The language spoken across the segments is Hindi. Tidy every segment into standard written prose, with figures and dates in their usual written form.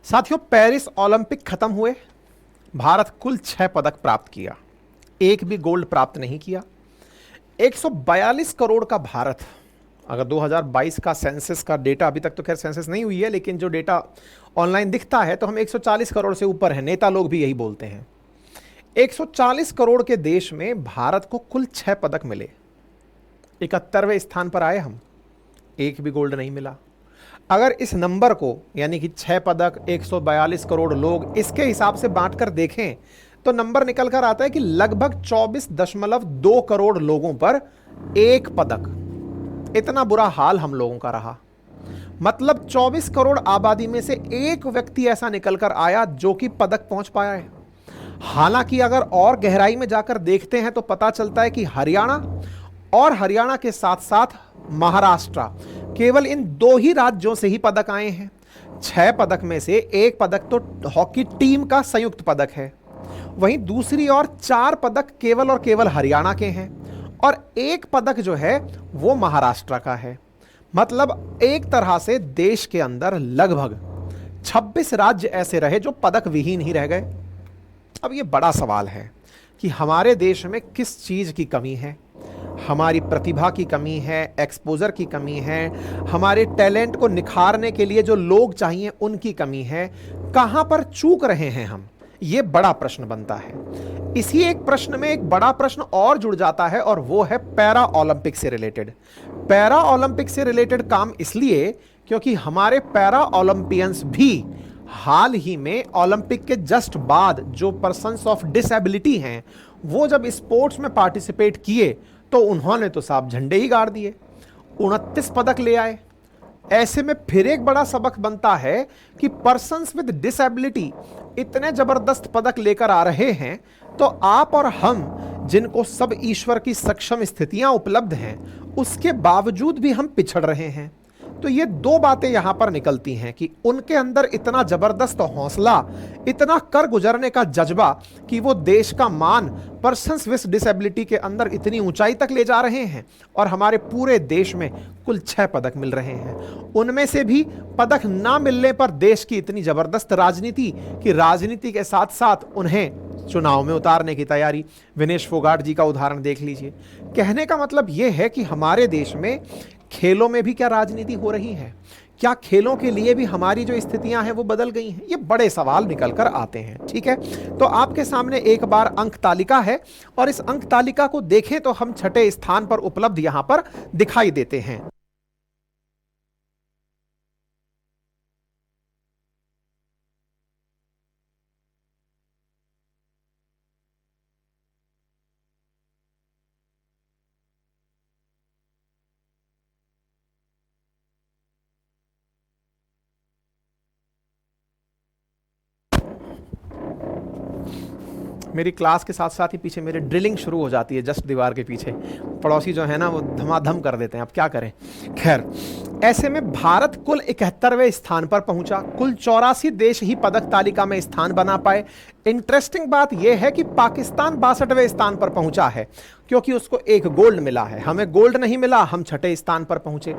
साथियों, पेरिस ओलंपिक खत्म हुए। भारत कुल 6 पदक प्राप्त किया, एक भी गोल्ड प्राप्त नहीं किया। 142 करोड़ का भारत, अगर 2022 का सेंसस का डेटा, अभी तक तो खैर सेंसस नहीं हुई है, लेकिन जो डेटा ऑनलाइन दिखता है तो हम 140 करोड़ से ऊपर हैं। नेता लोग भी यही बोलते हैं। 140 करोड़ के देश में भारत को कुल 6 पदक मिले, 71वें स्थान पर आए हम, एक भी गोल्ड नहीं मिला। अगर इस नंबर को, यानी कि 6 पदक 142 करोड़ लोग, इसके हिसाब से बांटकर देखें तो नंबर निकल कर आता है कि लगभग 24.2 करोड़ लोगों पर एक पदक। इतना बुरा हाल हम लोगों का रहा। मतलब 24 करोड़ आबादी में से एक व्यक्ति ऐसा निकल कर आया जो कि पदक पहुंच पाया है। हालांकि अगर और गहराई में जाकर देखते हैं तो पता चलता है कि हरियाणा और हरियाणा के साथ साथ महाराष्ट्र, केवल इन 2 ही राज्यों से ही पदक आए हैं। 6 पदक में से एक पदक तो हॉकी टीम का संयुक्त पदक है, वहीं दूसरी ओर 4 पदक केवल और केवल हरियाणा के हैं और एक पदक जो है वो महाराष्ट्र का है। मतलब एक तरह से देश के अंदर लगभग 26 राज्य ऐसे रहे जो पदक विहीन ही रह गए। अब ये बड़ा सवाल है कि हमारे देश में किस चीज की कमी है। हमारी प्रतिभा की कमी है, एक्सपोजर की कमी है, हमारे टैलेंट को निखारने के लिए जो लोग चाहिए उनकी कमी है। कहां पर चूक रहे हैं हम, ये बड़ा प्रश्न बनता है। इसी एक प्रश्न में एक बड़ा प्रश्न और जुड़ जाता है और वो है पैरा ओलंपिक से रिलेटेड। पैरा ओलंपिक से रिलेटेड काम इसलिए क्योंकि हमारे पैरा ओलंपियंस भी हाल ही में ओलंपिक के जस्ट बाद जो पर्सन्स ऑफ डिसेबिलिटी हैं, वो जब स्पोर्ट्स में पार्टिसिपेट किए तो उन्होंने तो साहब झंडे ही गाड़ दिए, 29 पदक ले आए। ऐसे में फिर एक बड़ा सबक बनता है कि पर्सन्स विद डिसेबिलिटी इतने जबरदस्त पदक लेकर आ रहे हैं, तो आप और हम, जिनको सब ईश्वर की सक्षम स्थितियां उपलब्ध हैं, उसके बावजूद भी हम पिछड़ रहे हैं। तो ये 2 बातें यहां पर निकलती हैं कि उनके अंदर इतना जबरदस्त हौसला, इतना कर गुजरने का जज्बा कि वो देश का मान पर्सन्स विद डिसेबिलिटी के अंदर इतनी ऊंचाई तक ले जा रहे हैं और हमारे पूरे देश में कुल 6 पदक मिल रहे हैं। उनमें से भी पदक ना मिलने पर देश की इतनी जबरदस्त राजनीति कि राजनीति के साथ साथ उन्हें चुनाव में उतारने की तैयारी। विनेश फोगाट जी का उदाहरण देख लीजिए। कहने का मतलब यह है कि हमारे देश में खेलों में भी क्या राजनीति हो रही है? क्या खेलों के लिए भी हमारी जो स्थितियां हैं वो बदल गई हैं? ये बड़े सवाल निकल कर आते हैं। ठीक है, तो आपके सामने एक बार अंक तालिका है और इस अंक तालिका को देखें तो हम 6ठे स्थान पर उपलब्ध यहां पर दिखाई देते हैं। मेरी क्लास के साथ साथ ही पीछे मेरे ड्रिलिंग शुरू हो जाती है, जस्ट दीवार के पीछे। पड़ोसी जो है ना वो धमाधम कर देते हैं, अब क्या करें। खैर, ऐसे में भारत कुल 71वें स्थान पर पहुंचा। कुल 84 देश ही पदक तालिका में स्थान बना पाए। इंटरेस्टिंग बात यह है कि पाकिस्तान 62वें स्थान पर पहुंचा है क्योंकि उसको एक गोल्ड मिला है, हमें गोल्ड नहीं मिला, हम 6ठे स्थान पर पहुंचे।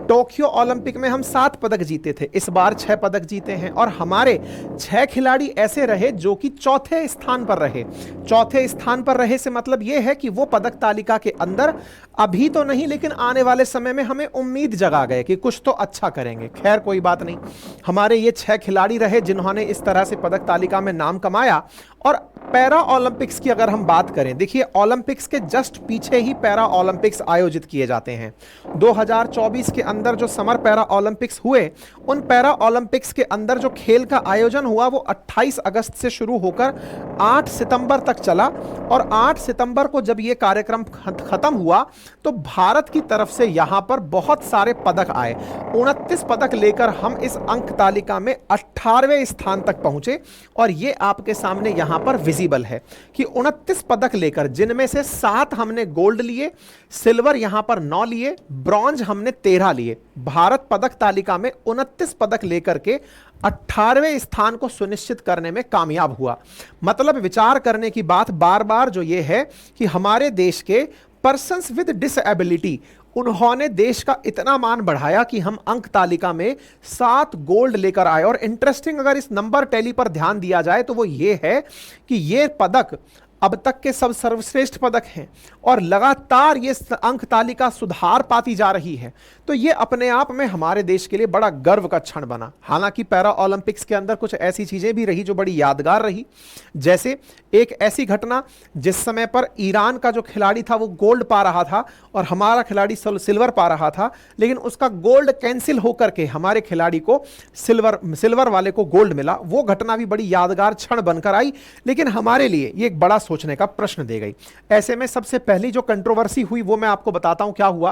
टोक्यो ओलंपिक में हम 7 पदक जीते थे, इस बार 6 पदक जीते हैं और हमारे 6 खिलाड़ी ऐसे रहे जो कि 4थे स्थान पर रहे। 4थे स्थान पर रहे से मतलब यह है कि वो पदक तालिका के अंदर अभी तो नहीं, लेकिन आने वाले समय में हमें उम्मीद जगा गए कि कुछ तो अच्छा करेंगे। खैर कोई बात नहीं, हमारे ये 6 खिलाड़ी रहे जिन्होंने इस तरह से पदक तालिका में नाम कमाया। और पैरा ओलंपिक्स की अगर हम बात करें, देखिए ओलंपिक्स के जस्ट पीछे ही पैरा ओलंपिक्स आयोजित किए जाते हैं। 2024 के अंदर जो समर पैरा ओलंपिक्स हुए, उन पैरा ओलंपिक्स के अंदर जो खेल का आयोजन हुआ वो 28 अगस्त से शुरू होकर 8 सितंबर तक चला और 8 सितंबर को जब ये कार्यक्रम खत्म हुआ तो भारत की तरफ से यहां पर बहुत सारे पदक आए। 29 पदक लेकर हम इस अंक तालिका में 18वें स्थान तक पहुंचे और ये आपके सामने यहां पर विजिबल है कि 29 पदक लेकर, जिनमें से 7 हमने गोल्ड लिए, सिल्वर यहां पर 9 लिए, ब्रॉन्ज हमने 13 लिए। भारत पदक तालिका में 29 पदक लेकर के 18वें स्थान को सुनिश्चित करने में कामयाब हुआ। मतलब विचार करने की बात बार बार जो ये है कि हमारे देश के पर्सन्स विद डिसेबिलिटी उन्होंने देश का इतना मान बढ़ाया कि हम अंक तालिका में 7 गोल्ड लेकर आए। और इंटरेस्टिंग अगर इस नंबर टैली पर ध्यान दिया जाए तो वो ये है कि ये पदक अब तक के सब सर्वश्रेष्ठ पदक हैं और लगातार ये अंक तालिका सुधार पाती जा रही है। तो ये अपने आप में हमारे देश के लिए बड़ा गर्व का क्षण बना। हालांकि पैरा ओलंपिक्स के अंदर कुछ ऐसी चीजें भी रही जो बड़ी यादगार रही, जैसे एक ऐसी घटना जिस समय पर ईरान का जो खिलाड़ी था वो गोल्ड पा रहा था और हमारा खिलाड़ी सिल्वर पा रहा था, लेकिन उसका गोल्ड कैंसिल होकर के हमारे खिलाड़ी को सिल्वर वाले को गोल्ड मिला। वो घटना भी बड़ी यादगार क्षण बनकर आई, लेकिन हमारे लिए ये एक बड़ा सोचने का प्रश्न दे गई। ऐसे में सबसे पहली जो कंट्रोवर्सी हुई वो मैं आपको बताता हूं क्या हुआ।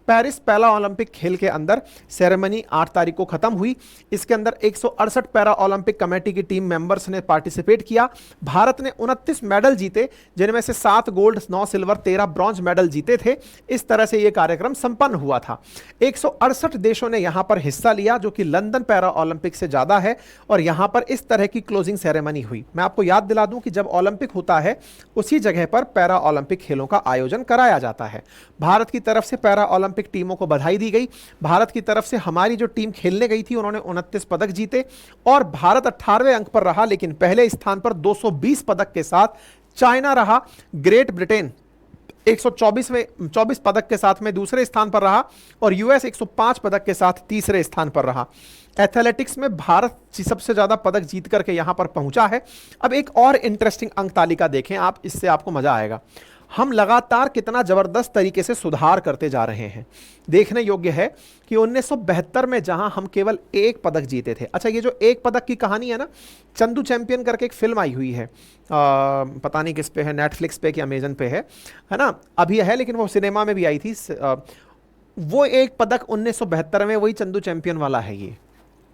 पेरिस पैरा ओलंपिक खेल के अंदर सेरेमनी 8 तारीख को खत्म हुई। इसके अंदर 168 पैरा ओलंपिक कमेटी की टीम मेंबर्स ने पार्टिसिपेट किया। भारत ने 29 मेडल जीते, जिनमें से 7 गोल्ड, 9 सिल्वर, 13 ब्रॉन्ज मेडल जीते थे। इस तरह से यह कार्यक्रम संपन्न हुआ था। 168 देशों ने यहां पर हिस्सा लिया, जो कि लंदन पैरा ओलंपिक से ज्यादा है। और यहां पर इस तरह की क्लोजिंग सेरेमनी हुई। मैं आपको याद दिला दूं कि जब ओलंपिक होता है उसी जगह पर पैरा ओलंपिक खेलों का आयोजन कराया जाता है। भारत की तरफ से पैरा ओलंपिक टीमों को बधाई दी गई। भारत की तरफ से हमारी जो टीम खेलने गई थी उन्होंने 29 पदक जीते और भारत 18वें अंक पर रहा, लेकिन पहले स्थान पर 220 पदक के साथ चाइना रहा। ग्रेट ब्रिटेन 124 पदक के साथ में दूसरे स्थान पर रहा और यूएस 105 पदक के साथ तीसरे स्थान पर रहा। एथलेटिक्स में भारत सबसे ज्यादा पदक जीत करके यहां पर पहुंचा है। अब एक और इंटरेस्टिंग अंक तालिका देखें आप, इससे आपको मजा आएगा। हम लगातार कितना जबरदस्त तरीके से सुधार करते जा रहे हैं। देखने योग्य है कि 1972 में जहां हम केवल 1 पदक जीते थे। अच्छा, ये जो 1 पदक की कहानी है ना, चंदू चैंपियन करके एक फिल्म आई हुई है, पता नहीं किस पे है, नेटफ्लिक्स पे कि अमेजन पे है ना, अभी है, लेकिन वो सिनेमा में भी आई थी। वो 1 पदक 1972 में, वही चंदू चैंपियन वाला है ये।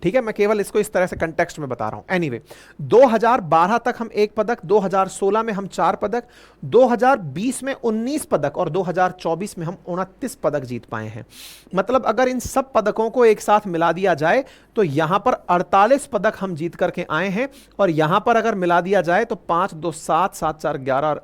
ठीक है, मैं केवल इसको इस तरह से कंटेक्स्ट में बता रहा हूं। एनीवे, 2012 तक हम 1 पदक, 2016 में हम 4 पदक, 2020 में 19 पदक और 2024 में हम 29 पदक जीत पाए हैं। मतलब अगर इन सब पदकों को एक साथ मिला दिया जाए तो यहां पर 48 पदक हम जीत करके आए हैं। और यहां पर अगर मिला दिया जाए तो 5 2 7 7 4 11 और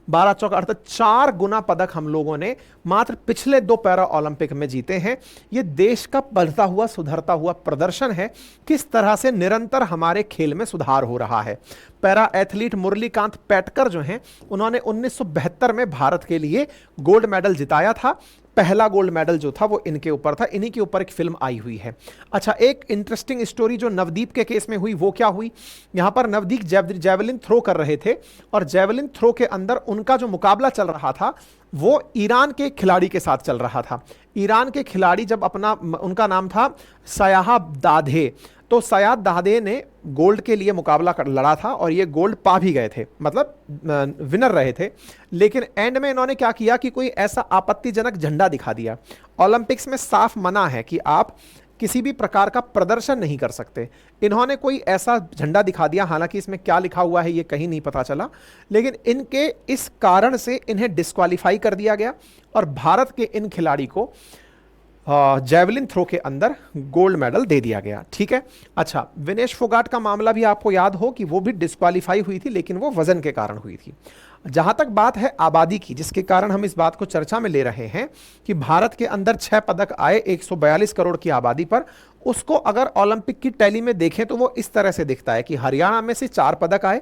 12 चौका अर्थात 4 गुना पदक हम लोगों ने मात्र पिछले 2 पैरा ओलंपिक में जीते हैं। यह देश का बढ़ता हुआ, सुधरता हुआ प्रदर्शन है, किस तरह से निरंतर हमारे खेल में सुधार हो रहा है। पैरा एथलीट मुरलीकांत पैटकर जो हैं, उन्होंने 1972 में भारत के लिए गोल्ड मेडल जिताया था। पहला गोल्ड मेडल जो था वो इनके ऊपर था। इन्हीं के ऊपर एक फिल्म आई हुई है। अच्छा, एक इंटरेस्टिंग स्टोरी जो नवदीप के केस में हुई वो क्या हुई, यहां पर नवदीप जेवलिन थ्रो कर रहे थे और जेवलिन थ्रो के अंदर उनका जो मुकाबला चल रहा था वो ईरान के खिलाड़ी के साथ चल रहा था। ईरान के खिलाड़ी जब उनका नाम था सयाहब दाधे, तो सयाद दादे ने गोल्ड के लिए मुकाबला लड़ा था और ये गोल्ड पा भी गए थे, मतलब विनर रहे थे। लेकिन एंड में इन्होंने क्या किया कि कोई ऐसा आपत्तिजनक झंडा दिखा दिया। ओलंपिक्स में साफ मना है कि आप किसी भी प्रकार का प्रदर्शन नहीं कर सकते। इन्होंने कोई ऐसा झंडा दिखा दिया, हालांकि इसमें क्या लिखा हुआ है ये कहीं नहीं पता चला, लेकिन इनके इस कारण से इन्हें डिस्क्वालीफाई कर दिया गया और भारत के इन खिलाड़ी को जेवलिन थ्रो के अंदर गोल्ड मेडल दे दिया गया। ठीक है। अच्छा, विनेश फोगाट का मामला भी आपको याद हो कि वो भी डिस्क्वालीफाई हुई थी, लेकिन वो वजन के कारण हुई थी। जहां तक बात है आबादी की, जिसके कारण हम इस बात को चर्चा में ले रहे हैं कि भारत के अंदर 6 पदक आए 142 करोड़ की आबादी पर, उसको अगर ओलंपिक की टैली में देखें तो वो इस तरह से दिखता है कि हरियाणा में से 4 पदक आए,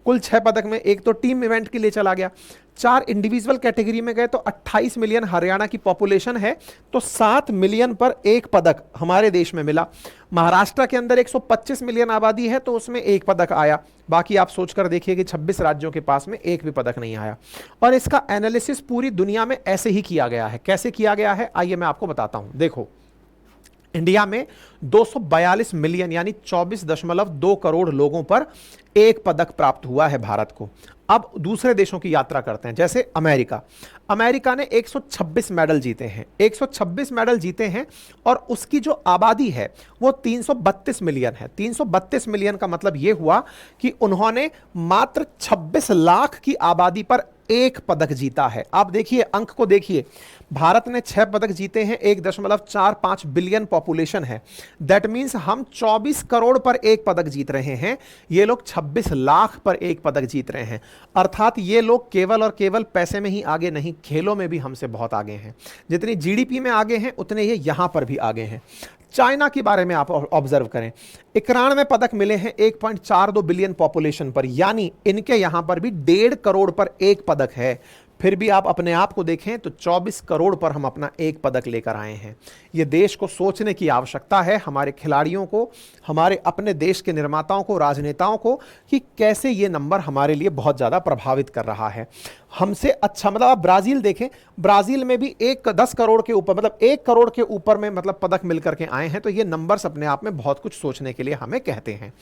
कुल 6 पदक में एक तो टीम इवेंट के लिए चला गया, 4 इंडिविजुअल कैटेगरी में गए तो 28 मिलियन हरियाणा की पॉपुलेशन है, तो 7 मिलियन पर 1 पदक हमारे देश में मिला। महाराष्ट्र के अंदर 125 मिलियन आबादी है तो उसमें 1 पदक आया। बाकी आप सोचकर देखिए कि 26 राज्यों के पास में एक भी पदक नहीं आया। और इसका एनालिसिस पूरी दुनिया में ऐसे ही किया गया है। कैसे किया गया है आइए मैं आपको बताता हूं। देखो, इंडिया में 242 मिलियन यानी 24.2 करोड़ लोगों पर 1 पदक प्राप्त हुआ है भारत को। अब दूसरे देशों की यात्रा करते हैं, जैसे अमेरिका ने 126 मेडल जीते हैं, 126 मेडल जीते हैं और उसकी जो आबादी है वो 332 मिलियन है। 332 मिलियन का मतलब यह हुआ कि उन्होंने मात्र 26 लाख की आबादी पर 1 पदक जीता है। आप देखिए अंक को देखिए, भारत ने 6 पदक जीते हैं, 1.45 बिलियन पॉपुलेशन है। दैट मींस हम 24 करोड़ पर 1 पदक जीत रहे हैं, ये लोग 26 लाख पर 1 पदक जीत रहे हैं। अर्थात ये लोग केवल और केवल पैसे में ही आगे नहीं, खेलों में भी हमसे बहुत आगे हैं। जितनी जीडीपी में आगे हैं उतने ये यहां पर भी आगे हैं। चाइना के बारे में आप ऑब्जर्व करें, 91 पदक मिले हैं 1.42 बिलियन पॉपुलेशन पर, यानी इनके यहां पर भी 1.5 करोड़ पर 1 पदक है। फिर भी आप अपने आप को देखें तो 24 करोड़ पर हम अपना 1 पदक लेकर आए हैं। ये देश को सोचने की आवश्यकता है, हमारे खिलाड़ियों को, हमारे अपने देश के निर्माताओं को, राजनेताओं को, कि कैसे ये नंबर हमारे लिए बहुत ज़्यादा प्रभावित कर रहा है। हमसे अच्छा मतलब आप ब्राज़ील देखें, ब्राज़ील में भी 10 करोड़ के ऊपर, मतलब 1 करोड़ के ऊपर में मतलब पदक मिल करके आए हैं। तो ये नंबर्स अपने आप में बहुत कुछ सोचने के लिए हमें कहते हैं।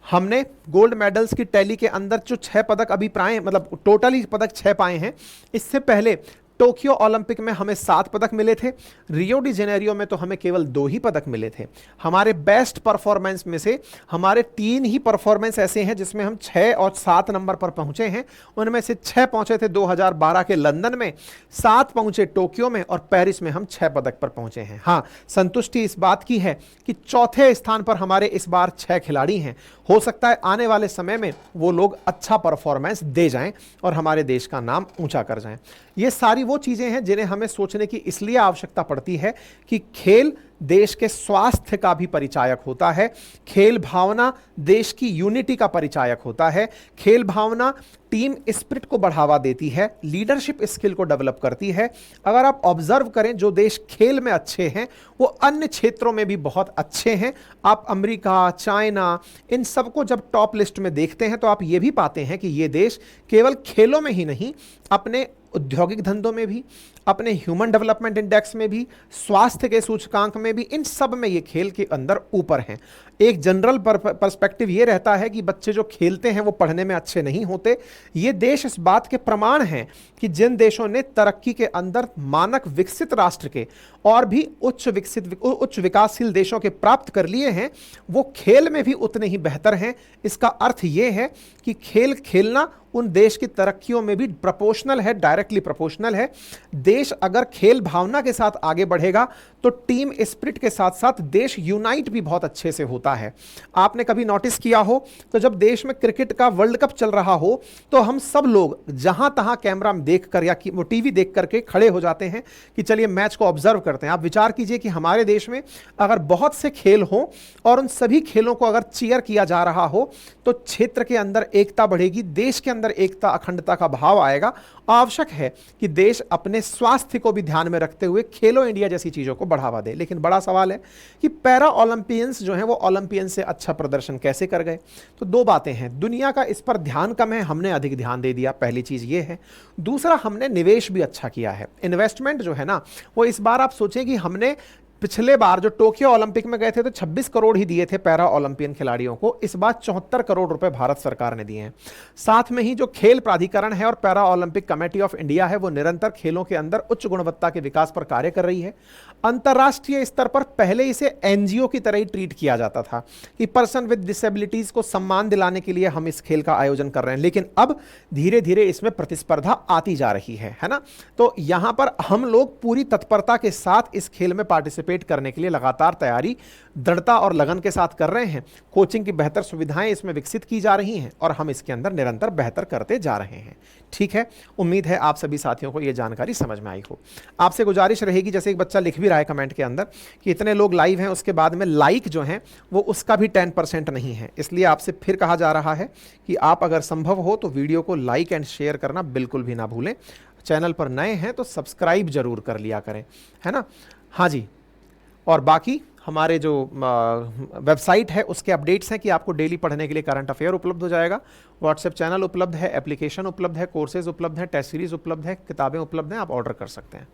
हमने गोल्ड मेडल्स की टैली के अंदर जो 6 पदक अभी पाए, मतलब टोटली पदक 6 पाए हैं। इससे पहले टोक्यो ओलंपिक में हमें 7 पदक मिले थे, रियो डी जेनेरियो में तो हमें केवल 2 ही पदक मिले थे। हमारे बेस्ट परफॉर्मेंस में से हमारे 3 ही परफॉर्मेंस ऐसे हैं जिसमें हम 6 और 7 नंबर पर पहुंचे हैं। उनमें से 6 पहुंचे थे 2012 के लंदन में, 7 पहुंचे टोक्यो में, और पेरिस में हम 6 पदक पर पहुंचे हैं। हाँ, संतुष्टि इस बात की है कि चौथे स्थान पर हमारे इस बार 6 खिलाड़ी हैं। हो सकता है आने वाले समय में वो लोग अच्छा परफॉर्मेंस दे जाएं और हमारे देश का नाम ऊंचा कर जाएं। ये सारी वो चीज़ें हैं जिन्हें हमें सोचने की इसलिए आवश्यकता पड़ती है कि खेल देश के स्वास्थ्य का भी परिचायक होता है, खेल भावना देश की यूनिटी का परिचायक होता है, खेल भावना टीम स्पिरिट को बढ़ावा देती है, लीडरशिप स्किल को डेवलप करती है। अगर आप ऑब्जर्व करें, जो देश खेल में अच्छे हैं वो अन्य क्षेत्रों में भी बहुत अच्छे हैं। आप अमेरिका, चाइना, इन सबको जब टॉप लिस्ट में देखते हैं तो आप ये भी पाते हैं कि ये देश केवल खेलों में ही नहीं, अपने औद्योगिक धंधों में भी, अपने ह्यूमन डेवलपमेंट इंडेक्स में भी, स्वास्थ्य के सूचकांक में भी, इन सब में ये खेल के अंदर ऊपर हैं। एक जनरल पर्सपेक्टिव ये रहता है कि बच्चे जो खेलते हैं वो पढ़ने में अच्छे नहीं होते। ये देश इस बात के प्रमाण हैं कि जिन देशों ने तरक्की के अंदर मानक विकसित राष्ट्र के और भी उच्च विकासशील देशों के प्राप्त कर लिए हैं, वो खेल में भी उतने ही बेहतर हैं। इसका अर्थ ये है कि खेल खेलना उन देश की तरक्कियों में भी प्रोपोर्शनल है, डायरेक्टली प्रोपोर्शनल है। देश अगर खेल भावना के साथ आगे बढ़ेगा तो टीम स्पिरिट के साथ साथ देश यूनाइट भी बहुत अच्छे से होता है। आपने कभी नोटिस किया हो तो जब देश में क्रिकेट का वर्ल्ड कप चल रहा हो तो हम सब लोग जहां तहां कैमरा में देख कर या वो टीवी देख करके खड़े हो जाते हैं कि चलिए मैच को ऑब्जर्व करते हैं। आप विचार कीजिए कि हमारे देश में अगर बहुत से खेल हों और उन सभी खेलों को अगर चीयर किया जा रहा हो तो क्षेत्र के अंदर एकता बढ़ेगी, देश के अंदर एकता, अखंडता का भाव आएगा। आवश्यक है कि देश अपने स्वास्थ्य को भी ध्यान में रखते हुए खेलो इंडिया जैसी चीजों को बढ़ावा दे। लेकिन बड़ा सवाल है कि पैरा ओलंपियंस जो हैं वो ओलंपियन से अच्छा प्रदर्शन कैसे कर गए। तो 2 बातें हैं, दुनिया का इस पर ध्यान कम है, हमने अधिक ध्यान दे दिया, पहली चीज ये है। दूसरा, हमने निवेश भी अच्छा किया है। इन्वेस्टमेंट जो है ना, वो इस बार आप सोचें कि हमने पिछले बार जो टोक्यो ओलंपिक में गए थे तो 26 करोड़ ही दिए थे पैरा ओलंपियन खिलाड़ियों को, इस बार 74 करोड़ रुपए भारत सरकार ने दिए हैं। साथ में ही जो खेल प्राधिकरण है और para Olympic committee of India है वो निरंतर खेलों के अंदर उच्च गुणवत्ता के विकास पर कार्य कर रही है। अंतर्राष्ट्रीय स्तर पर पहले इसे एनजीओ की तरह ही ट्रीट किया जाता था कि पर्सन विद डिसेबिलिटीज को सम्मान दिलाने के लिए हम इस खेल का आयोजन कर रहे हैं, लेकिन अब धीरे धीरे इसमें प्रतिस्पर्धा आती जा रही है ना। तो यहां पर हम लोग पूरी तत्परता के साथ इस खेल में पार्टिसिपेट करने के लिए लगातार तैयारी, दृढ़ता और लगन के साथ कर रहे हैं। कोचिंग की बेहतर सुविधाएं इसमें विकसित की जा रही हैं और हम इसके अंदर निरंतर बेहतर करते जा रहे हैं। ठीक है, उम्मीद है आप सभी साथियों को यह जानकारी समझ में आई हो। आपसे गुजारिश रहेगी, जैसे एक बच्चा लिख भी रहा है कमेंट के अंदर कि इतने लोग लाइव हैं, उसके बाद में लाइक जो हैं वो उसका भी 10% नहीं है, इसलिए आपसे फिर कहा जा रहा है कि आप अगर संभव हो तो वीडियो को लाइक एंड शेयर करना बिल्कुल भी ना भूलें। चैनल पर नए हैं तो सब्सक्राइब जरूर कर लिया करें, है ना। हाँ जी, और बाकी हमारे जो वेबसाइट है उसके अपडेट्स हैं कि आपको डेली पढ़ने के लिए करंट अफेयर उपलब्ध हो जाएगा। व्हाट्सएप चैनल उपलब्ध है, एप्लीकेशन उपलब्ध है, कोर्सेज उपलब्ध हैं, टेस्ट सीरीज उपलब्ध है, किताबें उपलब्ध हैं, आप ऑर्डर कर सकते हैं।